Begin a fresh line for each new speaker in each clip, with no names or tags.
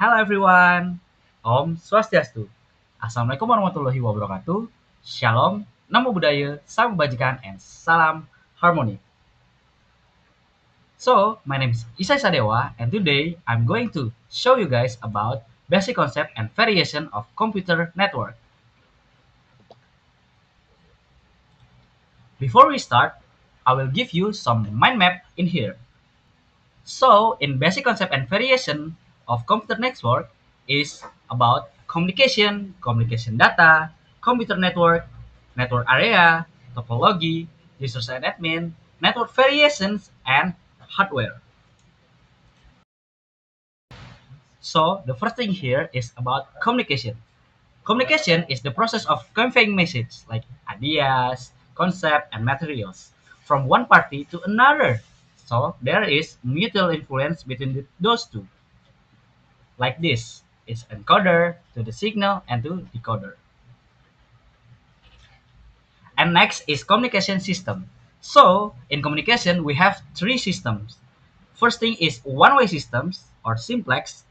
Hello everyone. Om Swastiastu. Assalamualaikum warahmatullahi wabarakatuh. Shalom, namo buddhaya, salam kebajikan, and salam harmony. So, my name is Isai Sadewa, and today I'm going to show you guys about basic concept and variation of computer network. Before we start, I will give you some mind map in here. So, in basic concept and variation of computer network is about communication, communication data, computer network, network area, topology, users and admin, network variations, and hardware. So, the first thing here is about communication. Communication is the process of conveying message like ideas, concept, and materials from one party to another. So, there is mutual influence between those two. Like this. It's encoder to the signal and to decoder. And next is communication system. So in communication we have three systems. First thing is one-way systems or simplex.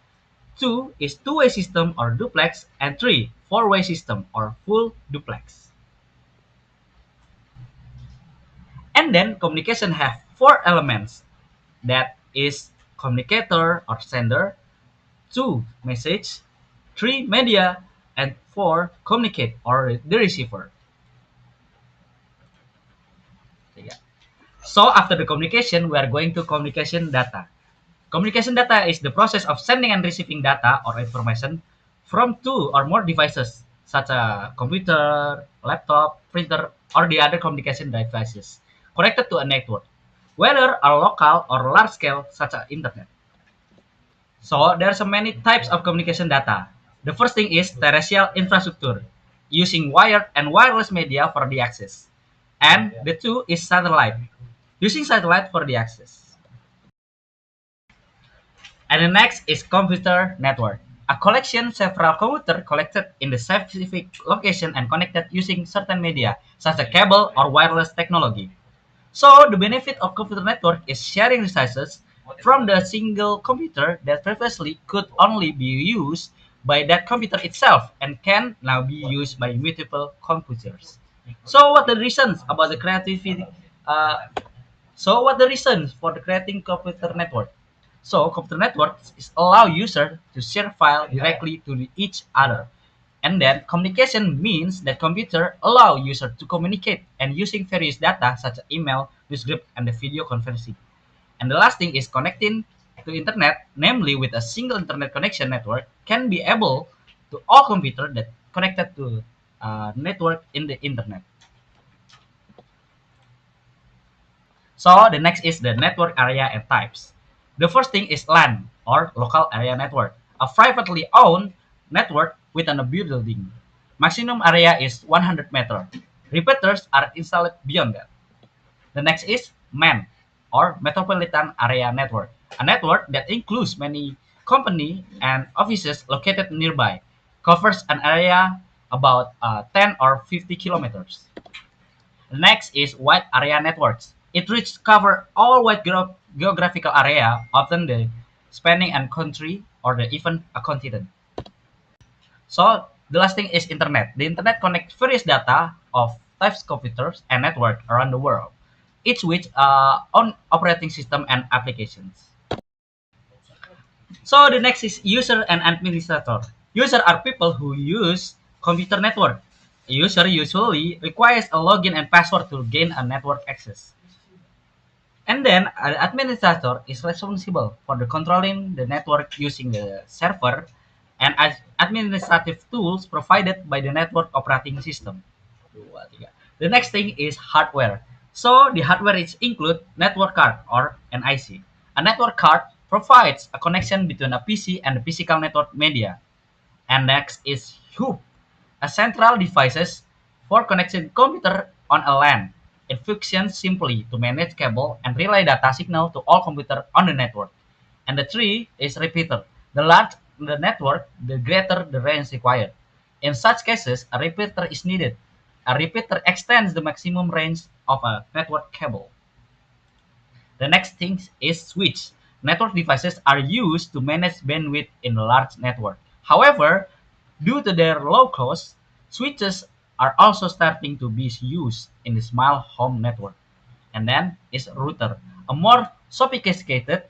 Two is two-way system or duplex, and three four-way system or full duplex. And then communication have four elements. That is communicator or sender, two message, three media, and four communicate or the receiver. Yeah. So after the communication, we are going to communication data. Communication data is the process of sending and receiving data or information from two or more devices, such as computer, laptop, printer, or the other communication devices connected to a network, whether a local or large scale, such as internet. So there are so many types of communication data. The first thing is terrestrial infrastructure, using wired and wireless media for the access. And the two is satellite, using satellite for the access. And the next is computer network, a collection several computers collected in the specific location and connected using certain media, such as cable or wireless technology. So the benefit of computer network is sharing resources from the single computer that previously could only be used by that computer itself and can now be used by multiple computers. So what the reasons about the creativity? Uh, what the reasons for the creating computer network? So computer networks is allow user to share file directly to each other. And then communication means that computer allow user to communicate and using various data such as email, news group, and the video conferencing. And the last thing is connecting to internet, namely with a single internet connection network can be able to all computer that connected to network in the internet. So the next is the network area and types. The first thing is LAN or local area network, a privately owned network within a building. Maximum area is 100 meter. Repeaters are installed beyond that. The next is MAN or Metropolitan Area Network, a network that includes many company and offices located nearby, covers an area about 10 or 50 kilometers. The next is wide area networks. It reaches cover all wide geographical area, often the spanning a country or the even a continent. So the last thing is internet. The internet connects various data of types computers and network around the world, each with own operating system and applications. So the next is user and administrator. User are people who use computer network. A user usually requires a login and password to gain a network access. And then an administrator is responsible for the controlling the network using the server and administrative tools provided by the network operating system. Dua, tiga. The next thing is hardware. So the hardware is include network card or NIC. A network card provides a connection between a PC and the physical network media. And next is hub, a central devices for connecting computer on a LAN. It functions simply to manage cable and relay data signal to all computer on the network. And the three is repeater. The larger the network, the greater the range required. In such cases, a repeater is needed. A repeater extends the maximum range of a network cable. The next thing is switch. network devices are used to manage bandwidth in a large network. However, due to their low cost, switches are also starting to be used in the small home network. And then is router, a more sophisticated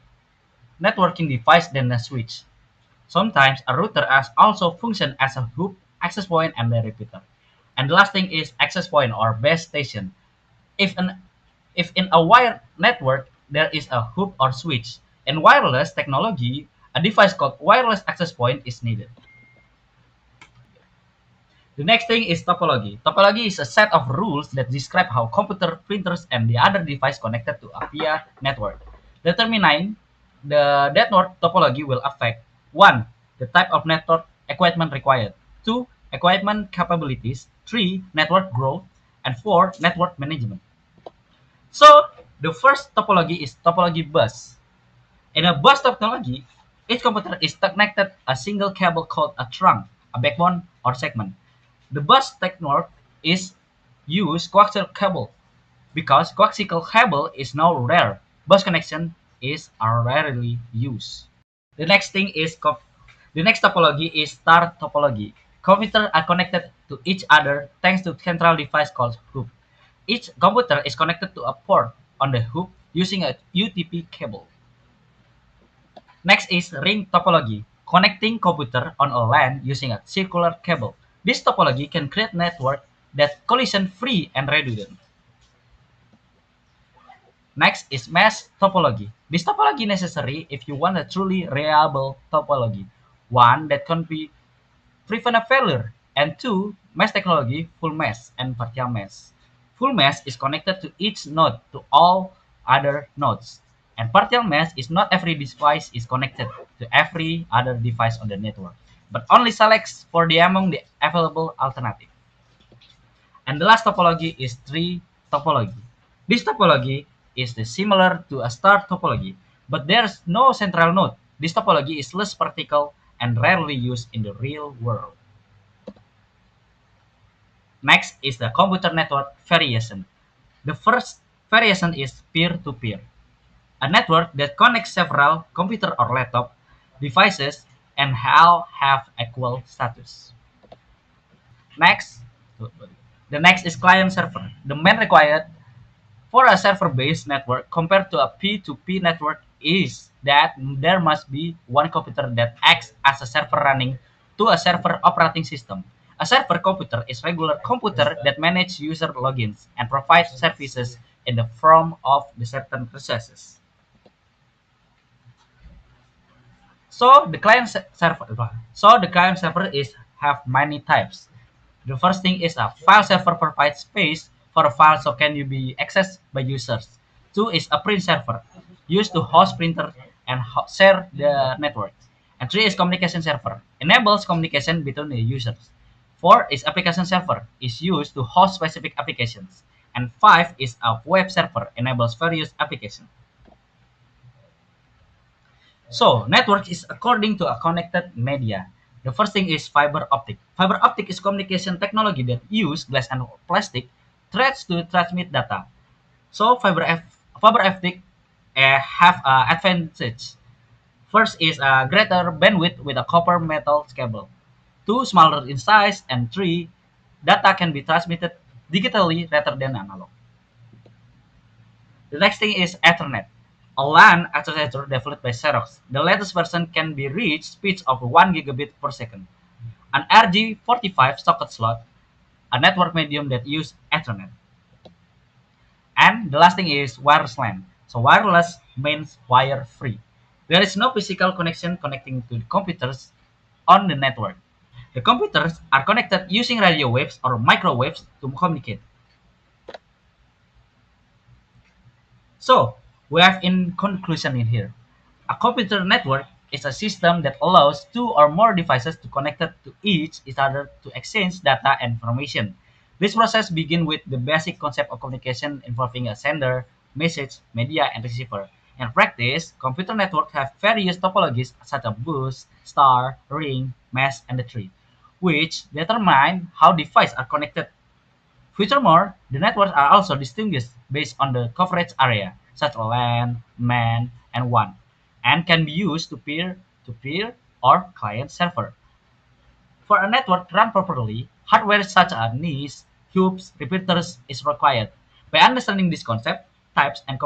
networking device than a switch. Sometimes a router has also function as a hub, access point, and a repeater. And the last thing is access point or base station. If an if in a wired network there is a hub or switch, in wireless technology, a device called wireless access point is needed. The next thing is topology. Topology is a set of rules that describe how computer, printers, and the other device connected to a via network. Determining the network topology will affect 1. The type of network equipment required, 2. Equipment capabilities, 3. Network growth, and 4. Network management. So, the first topology is topology bus. In a bus topology, each computer is connected a single cable called a trunk, a backbone, or segment. The bus network is use coaxial cable because coaxial cable is now rare. Bus connection are rarely used. The next thing is the next topology is star topology. Computers are connected to each other thanks to central device called hub. Each computer is connected to a port on the hub using a UTP cable. Next is ring topology, connecting computer on a LAN using a circular cable. This topology can create network that collision-free and redundant. Next is mesh topology. This topology necessary if you want a truly reliable topology, one that can be prevent a failure, and two, mesh technology, full mesh and partial mesh. Full mesh is connected to each node to all other nodes, and partial mesh is not every device is connected to every other device on the network, but only selects for the among the available alternative. And the last topology is tree topology. This topology is similar to a star topology, but there's no central node. This topology is less practical and rarely used in the real world. Next is the computer network variation. The first variation is peer-to-peer, a network that connects several computer or laptop devices and all have equal status. Next, the next is client server. The main required for a server-based network compared to a P2P network is that there must be one computer that acts as a server running to a server operating system. A server computer is regular computer that manages user logins and provides services in the form of the certain processes. So the client server is have many types. The first thing is a file server provides space for a file so can you be accessed by users. Two is a print server, used to host printer and share the network. And three is communication server, enables communication between the users. Four is application server, is used to host specific applications. And five is a web server, enables various applications. So, network is according to a connected media. The first thing is fiber optic. Fiber optic is communication technology that use glass and plastic threads to transmit data. So, fiber optic have advantage. First is a greater bandwidth with a copper metal cable. Two, smaller in size, and three, data can be transmitted digitally rather than analog. The next thing is Ethernet, a LAN architecture developed by Xerox. The latest version can be reached speeds of 1 gigabit per second. An RJ45 socket slot, a network medium that uses Ethernet. And the last thing is wireless LAN. So wireless means wire free. There is no physical connection connecting to the computers on the network. The computers are connected using radio waves or microwaves to communicate. So, we have in conclusion in here. A computer network is a system that allows two or more devices to connect to each other to exchange data and information. This process begins with the basic concept of communication involving a sender, message, media, and receiver. In practice, computer networks have various topologies such as bus, star, ring, mesh, and the tree, which determine how devices are connected. Furthermore, the networks are also distinguished based on the coverage area, such as LAN, MAN, and WAN. and can be used to peer-to-peer or client-server. For a network to run properly, hardware such as NICs, hubs, repeaters is required. By understanding this concept, types, and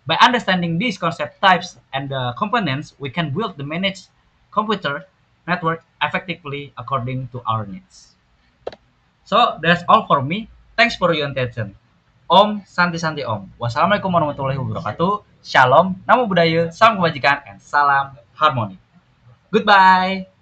by understanding these concept types and the components, we can build the managed computer network effectively according to our needs. So that's all for me. Thanks for your attention. Om Santi Santi Om. Wassalamualaikum warahmatullahi wabarakatuh. Shalom, namo buddhaya, salam kebajikan, and salam harmoni. Goodbye.